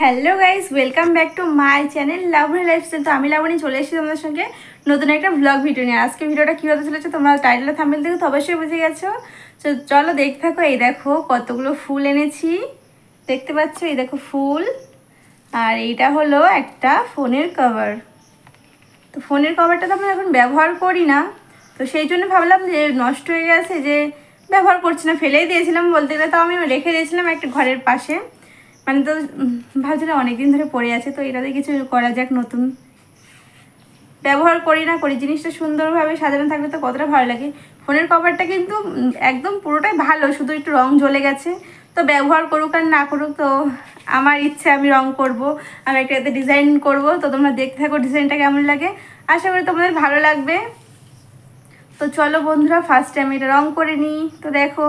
Hello guys, welcome back to my channel lovely lifestyle. তো আমি লাবণী চলে এসেছি তোমাদের সঙ্গে নতুন একটা ব্লগ ভিডিও নিয়ে। আজকে ভিডিওটা কী হতে চলেছে তোমরা টাইটেল থাম্বনেল থেকে তো অবশ্যই বুঝে গেছো। তো চলো দেখতে থাকো। এই দেখো কতগুলো ফুল এনেছি, দেখতে পাচ্ছ? এই দেখো ফুল। আর এইটা হলো একটা ফোনের কভার। তো ফোনের কভারটা তো আমরা এখন ব্যবহার করি না, তো সেই জন্য ভাবলাম যে নষ্ট হয়ে গেছে, যে ব্যবহার করছি না, ফেলেই দিয়েছিলাম বলতে গেলে। তো আমি রেখে দিয়েছিলাম একটা ঘরের পাশে, মানে তো ভাবছিলাম অনেকদিন ধরে পড়ে আছে, তো এটাতে কিছু করা যাক। নতুন ব্যবহার করি না করি, জিনিসটা সুন্দরভাবে সাজানো থাকলে তো কতটা ভালো লাগে। ফোনের কভারটা কিন্তু একদম পুরোটাই ভালো, শুধু একটু রং জ্বলে গেছে। তো ব্যবহার করুক আর না করুক, তো আমার ইচ্ছে আমি রং করব, আমি একটা এতে ডিজাইন করব। তো তোমরা দেখতে থাকো ডিজাইনটা কেমন লাগে, আশা করি তোমাদের ভালো লাগবে। তো চলো বন্ধুরা, ফার্স্টে আমি এটা রং করে নিই। তো দেখো,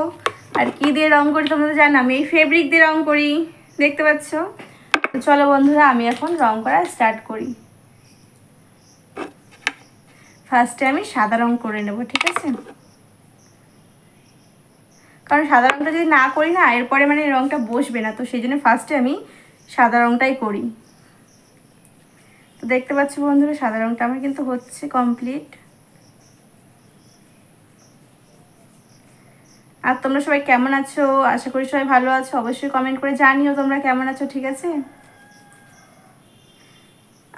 আর কি দিয়ে রং করি তোমরা তো জানো, আমি এই ফেব্রিক দিয়ে রং করি, দেখতে পাচ্ছ? তো চলো বন্ধুরা, আমি এখন রং করা স্টার্ট করি। ফার্স্টে আমি সাদা রং করে নেব, ঠিক আছে? কারণ সাদা রংটা যদি না করি না, এরপরে মানে রংটা বসবে না, তো সেই জন্য ফার্স্টে আমি সাদা রংটাই করি। তো দেখতে পাচ্ছ বন্ধুরা, সাদা রংটা আমার কিন্তু হচ্ছে কমপ্লিট। আর তোমরা সবাই কেমন আছো? আশা করি সবাই ভালো আছো। অবশ্যই কমেন্ট করে জানিও তোমরা কেমন আছো, ঠিক আছে?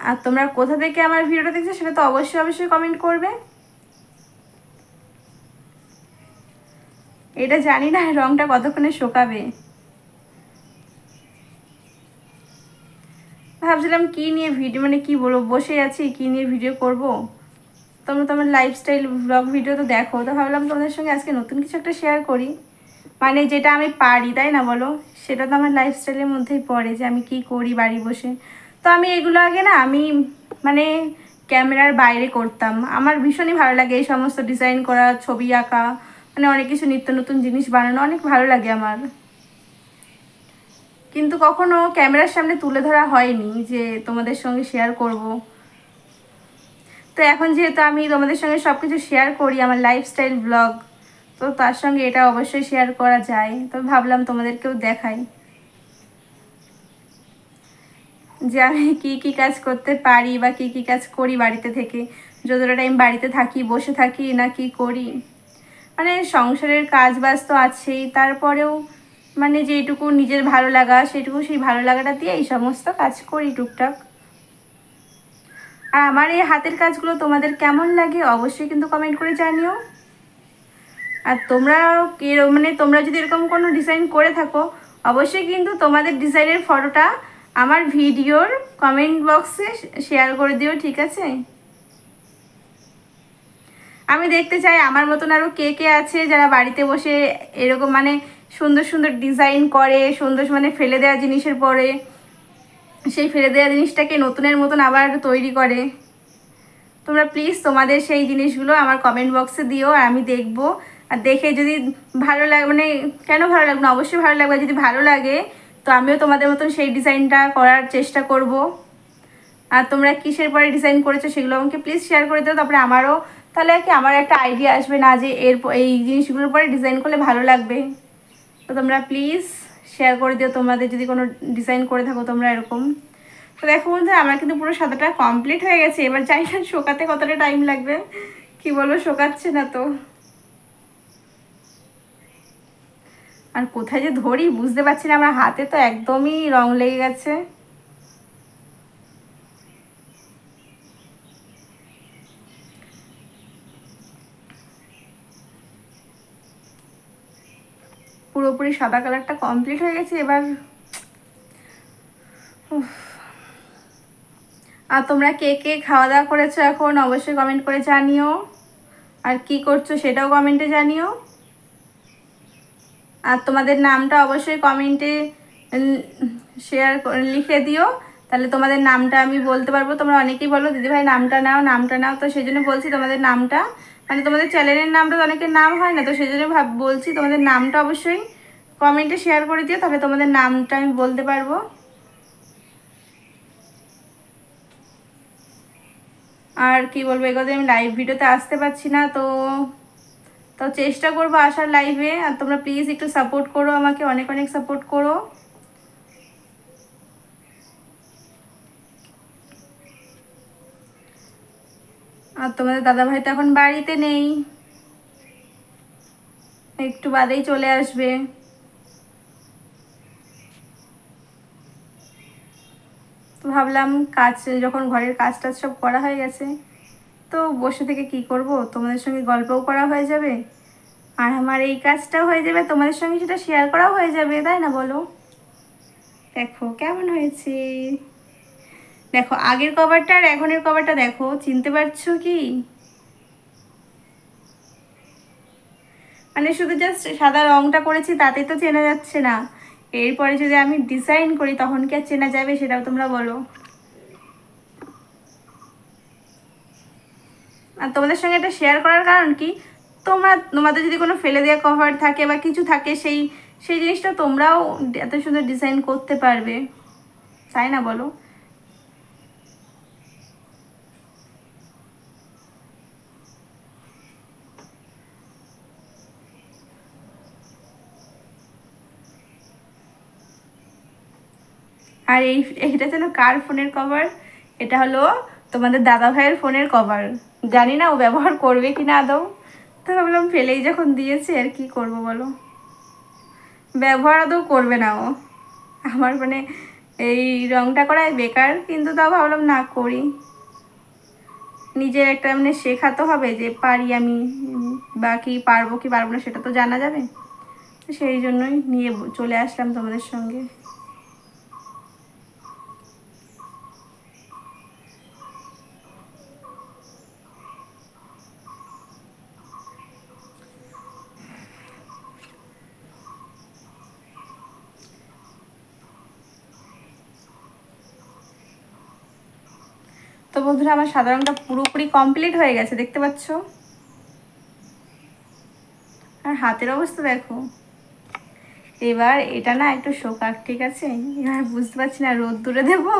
আর তোমরা কোথা থেকে আমার ভিডিওটা দেখছো সেটা তো অবশ্যই কমেন্ট করবে। এটা জানি না রংটা কতক্ষণে শুকাবে। ভাবছিলাম কি নিয়ে ভিডিও, মানে কি বলবো, বসে আছি কি নিয়ে ভিডিও করব। তোমরা তো আমার লাইফস্টাইল ব্লগ ভিডিও তো দেখো, তো ভাবলাম তোমাদের সঙ্গে আজকে নতুন কিছু একটা শেয়ার করি। মানে যেটা আমি পারি, তাই না বলো? সেটা তো আমার লাইফস্টাইলের মধ্যেই পড়ে, যে আমি কি করি বাড়ি বসে। তো আমি এগুলো আগে না, আমি মানে ক্যামেরার বাইরে করতাম। আমার ভীষণই ভালো লাগে এই সমস্ত ডিজাইন করা, ছবি আঁকা, মানে অনেক কিছু নিত্য নতুন জিনিস বানানো অনেক ভালো লাগে আমার। কিন্তু কখনো ক্যামেরার সামনে তুলে ধরা হয়নি যে তোমাদের সঙ্গে শেয়ার করব। তো এখন যেহেতু আমি তোমাদের সঙ্গে সব কিছু শেয়ার করি, আমার লাইফস্টাইল ব্লগ, তো তার সঙ্গে এটা অবশ্যই শেয়ার করা যায়। তো ভাবলাম তোমাদেরকেও দেখাই যে আমি কি কি কাজ করতে পারি বা কি কি কাজ করি বাড়িতে থেকে, যতটা টাইম বাড়িতে থাকি, বসে থাকি না কি করি। মানে সংসারের কাজ বাজ তো আছেই, তারপরেও মানে যেটুকু নিজের ভালো লাগা, সেটুকু সেই ভালো লাগাটা দিয়ে এই সমস্ত কাজ করি টুকটাক। আর আমার এই হাতের কাজগুলো তোমাদের কেমন লাগে অবশ্যই কিন্তু কমেন্ট করে জানিও। আর তোমরা মানে তোমরা যদি এরকম কোনো ডিজাইন করে থাকো, অবশ্যই কিন্তু তোমাদের ডিজাইনের ফটোটা আমার ভিডিওর কমেন্ট বক্সে শেয়ার করে দিও, ঠিক আছে? আমি দেখতে চাই আমার মতন আরও কে কে আছে যারা বাড়িতে বসে এরকম মানে সুন্দর সুন্দর ডিজাইন করে, সুন্দর মানে ফেলে দেওয়া জিনিসের পরে সেই ফেলে দেওয়া জিনিসটাকে নতুনের মতন আবার তৈরি করে। তোমরা প্লিজ তোমাদের সেই জিনিসগুলো আমার কমেন্ট বক্সে দিও, আর আমি দেখবো। আর দেখে যদি ভালো লাগে, মানে কেন ভালো লাগবে না, অবশ্যই ভালো লাগবে। যদি ভালো লাগে তো আমিও তোমাদের মতন সেই ডিজাইনটা করার চেষ্টা করব। আর তোমরা কিসের পরে ডিজাইন করেছো সেগুলো আমাকে প্লিজ শেয়ার করে দিও, তারপরে আমারও তাহলে কি আমার একটা আইডিয়া আসবে না যে এই জিনিসগুলোর পরে ডিজাইন করলে ভালো লাগবে। তো তোমরা প্লিজ শেয়ার করে দিও তোমাদের যদি কোনো ডিজাইন করে থাকো তোমরা এরকম। তো দেখো বন্ধু, আমার কিন্তু পুরো সাদাটা কমপ্লিট হয়ে গেছে। এবার জানি না শোকাতে কতটা টাইম লাগবে, কি বলবো, শোকাচ্ছে না তো। আর কোথায় যে ধরি বুঝতে পারছি না, আমার হাতে তো একদমই রং লেগে গেছে। পুরোপুরি সাদা কালারটা কমপ্লিট হয়ে গেছে এবার। আর তোমরা কে কে খাওয়া দাওয়া করেছো এখন অবশ্যই কমেন্ট করে জানিও, আর কি করছো সেটাও কমেন্টে জানিও। আর তোমাদের নামটা অবশ্যই কমেন্টে শেয়ার লিখে দিও, তাহলে তোমাদের নামটা আমি বলতে পারবো। তোমরা অনেকেই বলো দিদিভাই নামটা নাও নামটা নাও, তো সেই জন্য বলছি তোমাদের নামটা, মানে তোমাদের চ্যানেলের নামটা তো অনেকের নাম হয় না, তো সেই জন্য বলছি তোমাদের নামটা অবশ্যই কমেন্টে শেয়ার করে দিও, তাহলে তোমাদের নামটা আমি বলতে পারবো। আর কি বলবো, এগোতে আমি লাইভ ভিডিওতে আসতে পারছি না, তো তো চেষ্টা করবো আসার লাইভে। আর তোমরা প্লিজ একটু সাপোর্ট করো আমাকে, অনেক অনেক সাপোর্ট করো। আর তোমাদের দাদাভাই তো এখন বাড়িতে নেই, একটু বাদেই চলে আসবে। তো ভাবলাম কাজ যখন ঘরের কাজ টাজ সব করা হয়ে গেছে, তো বসে থেকে কি করব, তোমাদের সঙ্গে গল্পও করা হয়ে যাবে আর আমার এই কাজটাও হয়ে যাবে, তোমাদের সঙ্গে সেটা শেয়ার করাও হয়ে যাবে, তাই না বলো? দেখো কেমন হয়েছে, দেখো আগের কভারটা আর এখনের কভারটা দেখো, চিনতে পারছো কি? মানে শুধু জাস্ট সাদা রংটা করেছি তাতে তো চেনা যাচ্ছে না, এরপরে যদি আমি ডিজাইন করি তখন কি আর চেনা যাবে, সেটাও তোমরা বলো। আর তোমাদের সঙ্গে এটা শেয়ার করার কারণ কি, তোমাদের যদি কোনো ফেলে দেওয়া কভার থাকে বা কিছু থাকে, সেই সেই জিনিসটা তোমরাও এত সুন্দর ডিজাইন করতে পারবে, তাই না বলো? আর এইটা যেন কার ফোনের কভার, এটা হলো তোমাদের দাদা ভাইয়ের ফোনের কভার। জানি না ও ব্যবহার করবে কি না আদৌ, তো ভাবলাম ফেলেই যখন দিয়েছে আর কি করব বলো, ব্যবহার আদৌ করবে না ও। আমার মানে এই রংটা করাই বেকার, কিন্তু তাও ভাবলাম না করি, নিজের একটা মানে শেখাতে হবে যে পারি আমি, বা কি পারবো কি পারবো না সেটা তো জানা যাবে, সেই জন্যই নিয়ে চলে আসলাম তোমাদের সঙ্গে। তো বন্ধুরা আমার সাদা রংটা পুরোপুরি কমপ্লিট হয়ে গেছে, দেখতে পাচ্ছ? আর হাতের অবস্থা দেখো। এবার এটা না একটু শোকাক, ঠিক আছে? এবার বুঝতে পারছি না রোদ্দুরে দেবো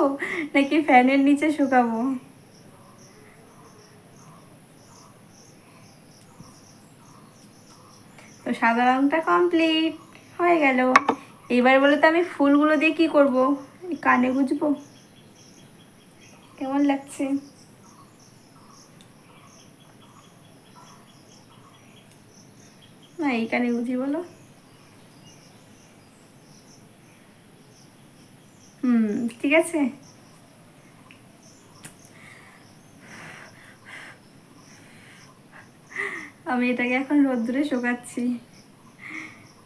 নাকি ফ্যানের নিচে শুকাবো। তো সাদা রংটা কমপ্লিট হয়ে গেল। এবার বলে তো আমি ফুলগুলো দিয়ে কি করব, কানে গুঁজবো, কেমন লাগছে? না এই কানে গুঁজি বলো। ঠিক আছে। আমি এটাকে এখন রোদ্দুরে শুকাচ্ছি।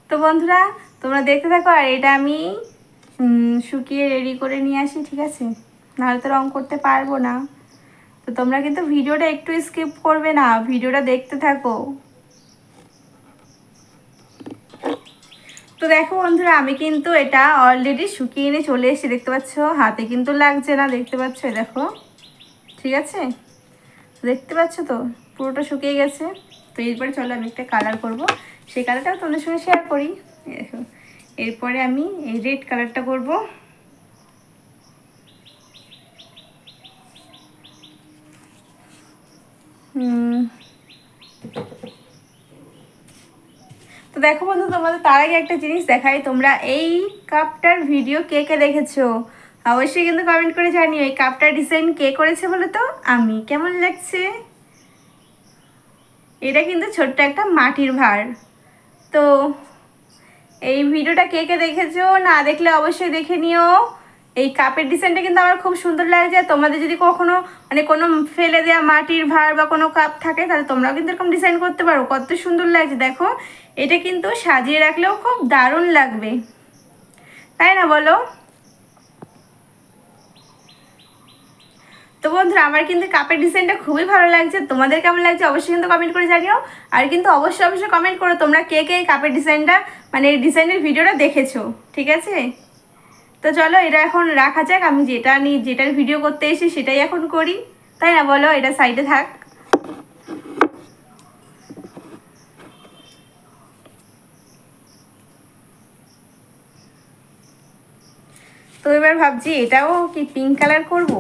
তো বন্ধুরা তোমরা দেখতে থাকো, আর এটা আমি শুকিয়ে রেডি করে নিয়ে আসি, ঠিক আছে? নাহলে তো রং করতে পারবো না। তো তোমরা কিন্তু ভিডিওটা একটু স্কিপ করবে না, ভিডিওটা দেখতে থাকো। তো দেখো বন্ধুরা আমি কিন্তু এটা অলরেডি শুকিয়ে এনে চলে এসেছি, দেখতে পাচ্ছ? হাতে কিন্তু লাগছে না, দেখতে পাচ্ছ? দেখো, ঠিক আছে? দেখতে পাচ্ছ তো পুরোটা শুকিয়ে গেছে। তো এরপরে চলো আমি একটা কালার করব, সেই কালারটাও তোমাদের সঙ্গে শেয়ার করি। দেখো এরপরে আমি এই রেড কালারটা করব। তো দেখো বন্ধু তোমাদের তার আগে একটা জিনিস দেখাই, তোমরা এই কাপটার ভিডিও কে কে দেখেছো অবশ্যই কিন্তু কমেন্ট করে জানিও। এই কাপটার ডিজাইন কে করেছে বলো তো? আমি। কেমন লাগছে? এটা কিন্তু ছোট্ট একটা মাটির ভাঁড়। তো এই ভিডিওটা কে কে দেখেছো, না দেখলে অবশ্যই দেখে নিও। এই কাপের ডিজাইনটা কিন্তু আমার খুব সুন্দর লাগছে। তোমাদের যদি কখনো মানে কোনো ফেলে দেওয়া মাটির ভাঁড় বা কোনো কাপ থাকে, তাহলে তোমরাও কিন্তু এরকম ডিজাইন করতে পারো। কত সুন্দর লাগছে দেখো, এটা কিন্তু সাজিয়ে রাখলেও খুব দারুণ লাগবে, তাই না বলো? তো বন্ধুরা আমার কিন্তু কাপের ডিজাইনটা খুবই ভালো লাগছে, তোমাদের কেমন লাগছে অবশ্যই কিন্তু কমেন্ট করে জানিও। আর কিন্তু অবশ্যই অবশ্যই কমেন্ট করো তোমরা কে কে এই কাপের ডিজাইনটা মানে এই ডিজাইনের ভিডিওটা দেখেছো, ঠিক আছে? তো চলো এটা এখন রাখা যাক, আমি যেটার ভিডিও করতে এসেছি সেটাই এখন করি, তাই না বলো? এটা সাইডে থাক। তো এবার ভাবছি এটাও কি পিঙ্ক কালার করব,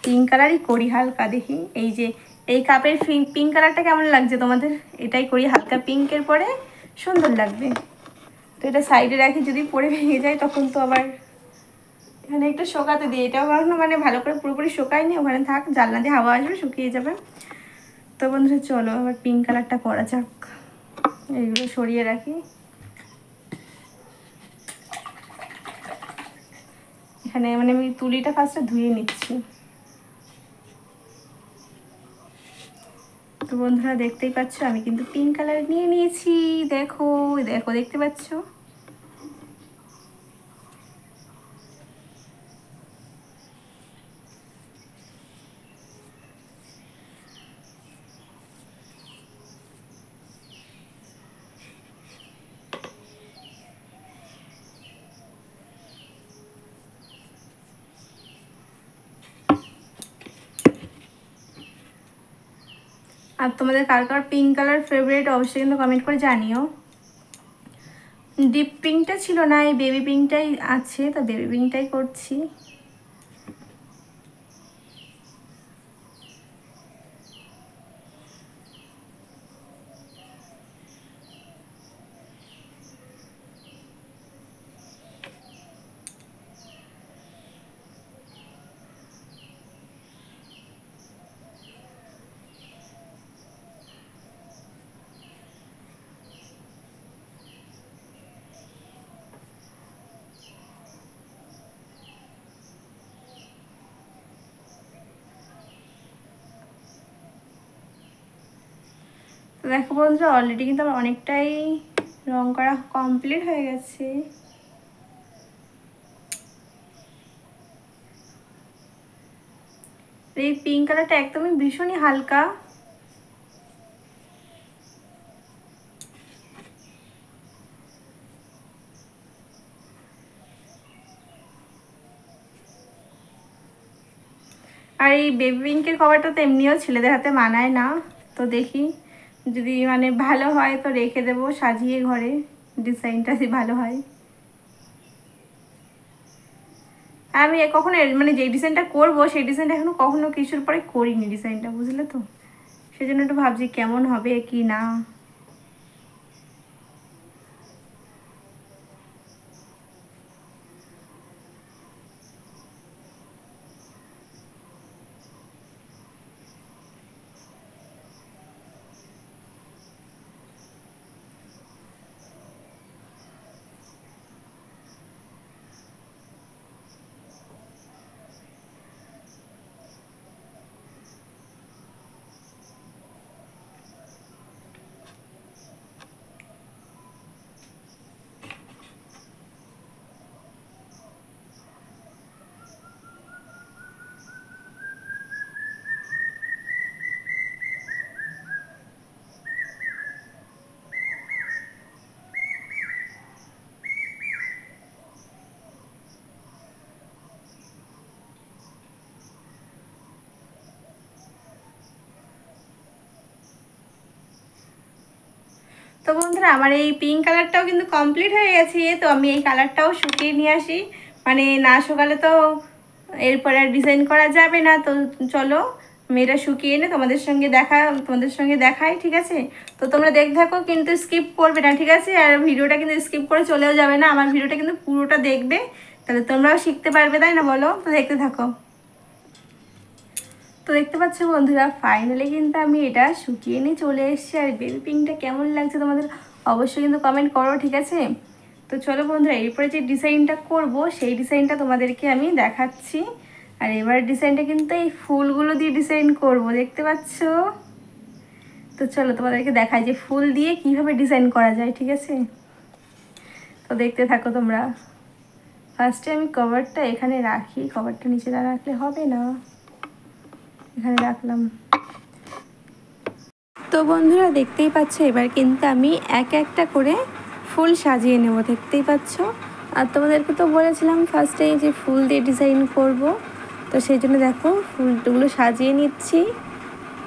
পিঙ্ক কালারই করি হালকা, দেখি এই যে এই কাপের পিঙ্ক কালারটা কেমন লাগছে তোমাদের, এটাই করি হালকা পিঙ্কের, পরে সুন্দর লাগবে। তো এটা সাইডে রাখি, যদি পরে ভেঙে যায় তখন তো আবার এখানে একটু শোকাতে দিই, এটাও এখনো মানে ভালো করে পুরোপুরি শোকায়নি, ওখানে থাক, জানলা দিয়ে হাওয়া আসবে, শুকিয়ে যাবে। তো বন্ধুরা চলো আবার পিঙ্ক কালারটা করা যাক। এইগুলো সরিয়ে রাখি। এখানে মানে আমি তুলিটা ফার্স্টে ধুয়ে নিচ্ছি। তো বন্ধুরা দেখতেই পাচ্ছ আমি কিন্তু পিঙ্ক কালার নিয়ে নিয়েছি। দেখো দেখো, দেখতে পাচ্ছ? আর তোমাদের কার কার পিঙ্ক কালার ফেভারিট অবশ্যই কিন্তু কমেন্ট করে জানিও। ডিপ পিঙ্কটা ছিল না, এই বেবি পিঙ্কটাই আছে, তো বেবি পিঙ্কটাই করছি। তো দেখো বন্ধুরা অলরেডি কিন্তু আমার অনেকটাই রং করা কমপ্লিট হয়ে গেছে। এই পিঙ্ক কালারটা একদমই ভীষণই হালকা। আর এই বেবি পিঙ্কের কভারটা তো এমনিও ছেলেদের হাতে মানায় না, তো দেখি যদি মানে ভালো হয় তো রেখে দেবো সাজিয়ে ঘরে, ডিজাইনটা যদি ভালো হয়। আমি কখনো মানে যে ডিজাইনটা করবো সেই ডিজাইনটা এখনো কখনো কিছুর পরে করিনি ডিজাইনটা, বুঝলে তো, সেই জন্য একটু ভাবছি কেমন হবে কি না। তো বন্ধুরা আমার এই পিঙ্ক কালারটাও কিন্তু কমপ্লিট হয়ে গেছে। তো আমি এই কালারটাও শুকিয়ে নিয়ে আসি, মানে না শুকালে তো এরপরে আর ডিজাইন করা যাবে না। তো চলো আমি এটা শুকিয়ে এনে তোমাদের সঙ্গে দেখাই, ঠিক আছে? তো তোমরা দেখতে থাকো, কিন্তু স্কিপ করবে না, ঠিক আছে? আর ভিডিওটা কিন্তু স্কিপ করে চলেও যাবে না, আমার ভিডিওটা কিন্তু পুরোটা দেখবে, তাহলে তোমরাও শিখতে পারবে, তাই না বলো? তো দেখতে থাকো। তো দেখতে পাচ্ছ বন্ধুরা ফাইনালি কিন্তু আমি এটা শুকিয়ে নিয়ে চলে এসেছি। আর বেবি পিঙ্কটা কেমন লাগছে তোমাদের অবশ্যই কিন্তু কমেন্ট করো, ঠিক আছে? তো চলো বন্ধুরা এরপরে যে ডিজাইনটা করব সেই ডিজাইনটা তোমাদেরকে আমি দেখাচ্ছি। আর এবার ডিজাইনটা কিন্তু এই ফুলগুলো দিয়ে ডিজাইন করব, দেখতে পাচ্ছ? তো চলো তোমাদেরকে দেখাই যে ফুল দিয়ে কিভাবে ডিজাইন করা যায়, ঠিক আছে? তো দেখতে থাকো তোমরা। ফার্স্টে আমি কভারটা এখানে রাখি, কভারটা নিচে না রাখলে হবে না, এখানে রাখলাম। তো বন্ধুরা দেখতেই পাচ্ছ এবার কিন্তু আমি একটা করে ফুল সাজিয়ে নেব, দেখতেই পাচ্ছ। আর তোমাদেরকে তো বলেছিলাম ফার্স্টে যে ফুল দিয়ে ডিজাইন করব, তো সেই জন্য দেখো ফুলগুলো সাজিয়ে নিচ্ছি।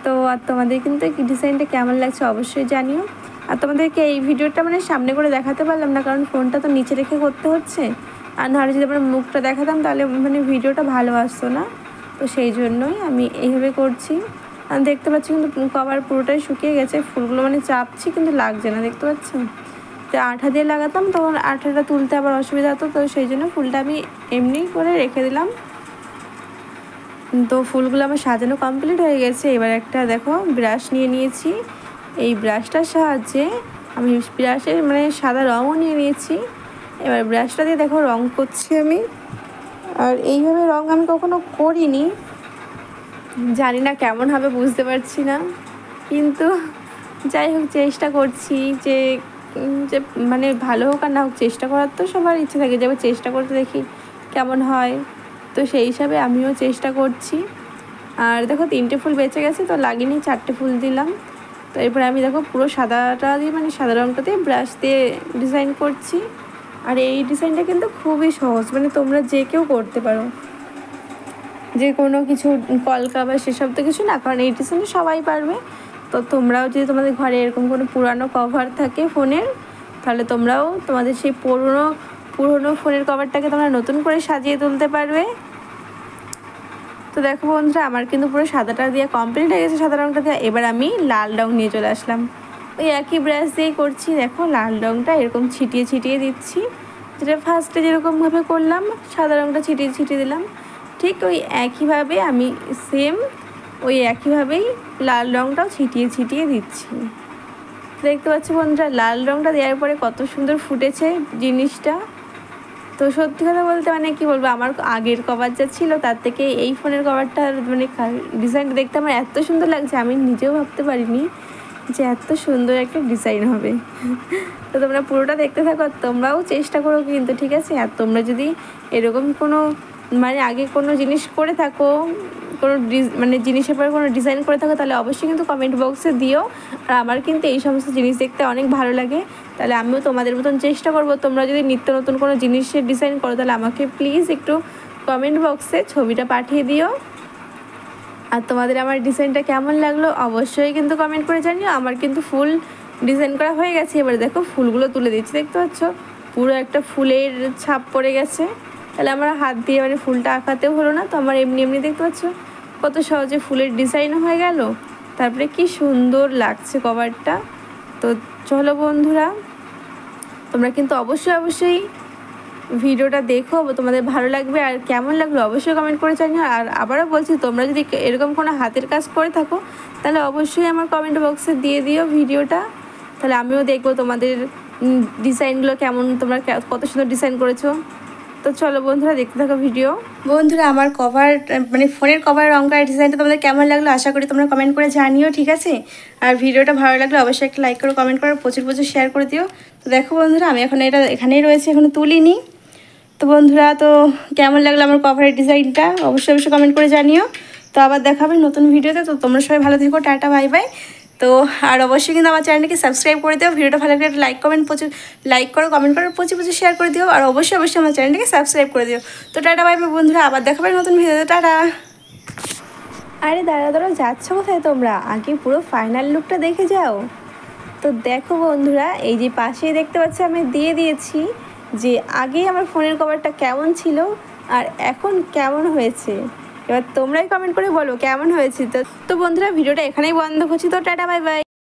তো আর তোমাদের কিন্তু এই ডিজাইনটা কেমন লাগছে অবশ্যই জানিও। আর তোমাদেরকে এই ভিডিওটা মানে সামনে করে দেখাতে পারলাম না, কারণ ফোনটা তো নিচে রেখে করতে হচ্ছে, আর নাহলে যদি আমরা মুখটা দেখাতাম তাহলে মানে ভিডিওটা ভালো আসতো না। তো সেই জন্যই আমি এইভাবে করছি। আর দেখতে পাচ্ছি কিন্তু কভার পুরোটাই শুকিয়ে গেছে, ফুলগুলো মানে চাপছি কিন্তু লাগছে না, দেখতে পাচ্ছ? আঠা দিয়ে লাগাতাম তখন আঠাটা তুলতে আবার অসুবিধা হতো, তো সেই জন্য ফুলটা আমি এমনি করে রেখে দিলাম। তো ফুলগুলো আমার সাজানো কমপ্লিট হয়ে গেছে। এবার একটা দেখো ব্রাশ নিয়ে নিয়েছি, এই ব্রাশটার সাহায্যে আমি ব্রাশের মানে সাদা রঙও নিয়ে নিয়েছি। এবার ব্রাশটা দিয়ে দেখো রং করছি আমি। আর এইভাবে রং আমি কখনো করিনি, জানি না কেমন হবে বুঝতে পারছি না, কিন্তু যাই হোক চেষ্টা করছি যে মানে ভালো হোক আর না হোক, চেষ্টা করার তো সবার ইচ্ছে থাকে, যে চেষ্টা করতে দেখি কেমন হয়। তো সেই হিসাবে আমিও চেষ্টা করছি। আর দেখো 3টে ফুল বেঁচে গেছে, তো লাগিনি, 4টে ফুল দিলাম। তো এরপরে আমি দেখো পুরো সাদাটা দিয়ে মানে সাদা রঙটা দিয়ে ব্রাশ দিয়ে ডিজাইন করছি। আর এই ডিজাইনটা কিন্তু খুবই সহজ, মানে তোমরা যে কেউ করতে পারো, যে কোনো কিছু কলকা বা সেসব তো কিছু না, কারণ এই ডিজাইনটা সবাই পারবে। তো তোমরাও যদি তোমাদের ঘরে এরকম কোনো পুরানো কভার থাকে ফোনের, তাহলে তোমরাও তোমাদের সেই পুরনো ফোনের কভারটাকে তোমরা নতুন করে সাজিয়ে তুলতে পারবে। তো দেখো বন্ধুরা আমার কিন্তু পুরো সাদাটা দিয়ে কমপ্লিট হয়ে গেছে, সাদা রঙটা দিয়ে। এবার আমি লাল রঙ নিয়ে চলে আসলাম, ওই একই ব্রাশ দিয়েই করছি। দেখো লাল রঙটা এরকম ছিটিয়ে ছিটিয়ে দিচ্ছি, যেটা ফার্স্টে যেরকমভাবে করলাম সাদা রঙটা ছিটিয়ে ছিটিয়ে দিলাম, ঠিক ওই একইভাবে আমি ওই একইভাবেই লাল রঙটাও ছিটিয়ে ছিটিয়ে দিচ্ছি। দেখতে পাচ্ছি বন্ধুরা লাল রঙটা দেওয়ার পরে কত সুন্দর ফুটেছে জিনিসটা। তো সত্যি কথা বলতে মানে কি বলবো, আমার আগের কভার যা ছিল তার থেকে এই ফোনের কভারটা মানে ডিজাইনটা দেখতে আমার এত সুন্দর লাগছে, আমি নিজেও ভাবতে পারিনি যে এত সুন্দর একটা ডিজাইন হবে। তো তোমরা পুরোটা দেখতে থাকো, তোমরাও চেষ্টা করো কিন্তু, ঠিক আছে? আর তোমরা যদি এরকম কোনো মানে আগে কোনো জিনিস করে থাকো, কোনো মানে জিনিসের পরে কোনো ডিজাইন করে থাকো, তাহলে অবশ্যই কিন্তু কমেন্ট বক্সে দিও। আর আমার কিন্তু এই সমস্ত জিনিস দেখতে অনেক ভালো লাগে, তাহলে আমিও তোমাদের মতন চেষ্টা করব। তোমরা যদি নিত্য নতুন কোনো জিনিসের ডিজাইন করো, তাহলে আমাকে প্লিজ একটু কমেন্ট বক্সে ছবিটা পাঠিয়ে দিও। আর তোমাদের আমার ডিজাইনটা কেমন লাগলো অবশ্যই কিন্তু কমেন্ট করে জানিও। আমার কিন্তু ফুল ডিজাইন করা হয়ে গেছে। এবারে দেখো ফুলগুলো তুলে দিচ্ছি, দেখতে পাচ্ছ পুরো একটা ফুলের ছাপ পড়ে গেছে। তাহলে আমার হাত দিয়ে মানে ফুলটা আঁকাতেও হলো না, তো আমার এমনি এমনি দেখতে পাচ্ছ কত সহজে ফুলের ডিজাইনও হয়ে গেল। তারপরে কি সুন্দর লাগছে কভারটা। তো চলো বন্ধুরা, তোমরা কিন্তু অবশ্যই ভিডিওটা দেখো, তোমাদের ভালো লাগবে। আর কেমন লাগলো অবশ্যই কমেন্ট করে জানিও। আর আবারও বলছি, তোমরা যদি এরকম কোনো হাতের কাজ করে থাকো, তাহলে অবশ্যই আমার কমেন্ট বক্সে দিয়ে দিও ভিডিওটা, তাহলে আমিও দেখবো তোমাদের ডিজাইনগুলো কেমন, তোমরা কত সুন্দর ডিজাইন করেছো। তো চলো বন্ধুরা দেখতে থাকো ভিডিও। বন্ধুরা আমার কভার মানে ফোনের কভার রঙ করার ডিজাইনটা তোমাদের কেমন লাগলো আশা করি তোমরা কমেন্ট করে জানিও, ঠিক আছে? আর ভিডিওটা ভালো লাগলে অবশ্যই একটা লাইক করো, কমেন্ট করো, প্রচুর শেয়ার করে দিও। তো দেখো বন্ধুরা আমি এখন এটা এখানেই রয়েছে, এখনো তুলিনি। তো বন্ধুরা তো কেমন লাগলো আমার কভারের ডিজাইনটা অবশ্যই কমেন্ট করে জানিও। তো আবার দেখা হবে নতুন ভিডিওতে। তো তোমরা সবাই ভালো থেকো, টাটা বাই বাই। তো আর অবশ্যই কিন্তু আমার চ্যানেলকে সাবস্ক্রাইব করে দিও, ভিডিওটা ভালো লাগলে একটা লাইক করো, কমেন্ট করো, প্রচুর শেয়ার করে দিও। আর অবশ্যই আমার চ্যানেলটাকে সাবস্ক্রাইব করে দিও। তো টাটা বাই বাই বন্ধুরা, আবার দেখা হবে নতুন ভিডিওতে, টাটা। আরে দাঁড়া যাচ্ছ কোথায় তোমরা? আগে পুরো ফাইনাল লুকটা দেখে যাও। তো দেখো বন্ধুরা, এই যে পাশেই দেখতে পাচ্ছি আমি দিয়ে দিয়েছি যে আগে আমার ফোনের কভারটা কেমন ছিল আর এখন কেমন হয়েছে। এবার তোমরাই কমেন্ট করে বলো কেমন হয়েছে। তো বন্ধুরা ভিডিওটা এখানেই বন্ধ করছি। তো টাটা বাই বাই।